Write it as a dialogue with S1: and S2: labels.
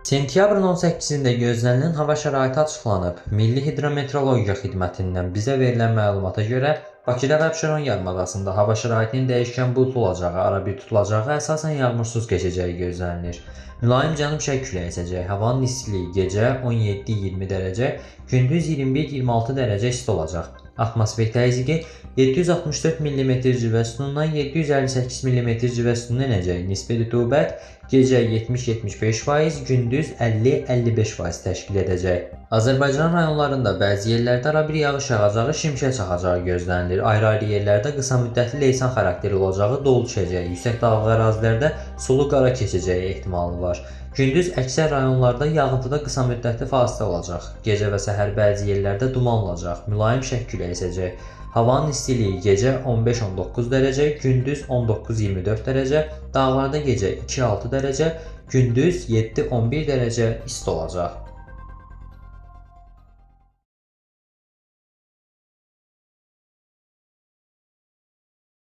S1: Sentyabrın 18-də gözlənilən hava şəraiti açıqlanıb. Milli Hidrometeorologiya Xidmətindən bizə verilən məlumata görə Bakıda və Abşeron yarımadasında hava şəraitinin dəyişkən buludlu olacağı, arabir tutulacağı, əsasən yağmursuz keçəcəyi gözlənilir. Mülayim cənub-şərq küləyi əsəcək. Havanın istiliyi gecə 17-20 dərəcə, gündüz 21-26 dərəcə isti olacaq. Atmosfer təzyiqi 764 mm civə sütunundan 758 mm civə sütununa enəcək. Nisbi rütubət gecə 70-75%, gündüz 50-55% təşkil edəcək. Azərbaycan rayonlarında bəzi yerlərdə arabir yağış yağacağı, şimşək çaxacağı gözlənilir. Ayrı-ayrı yerlərdə qısa müddətli leysan xarakterli olacağı, dolu düşəcəyi, yüksək dağlıq ərazilərdə sulu qara keçəcəyi ehtimalı var. Gündüz əksər rayonlarda yağıntıda qısa müddətli fasilə olacaq. Gecə və səhər bəzi yerlərdə duman olacaq. Mülayim şərq küləyi əsəcək. Havanın istiliyi gecə 15-19 dərəcə, gündüz 19-24 dərəcə, dağlarda gecə 2-6 dərəcə, gündüz 7-11 dərəcə isti olacaq.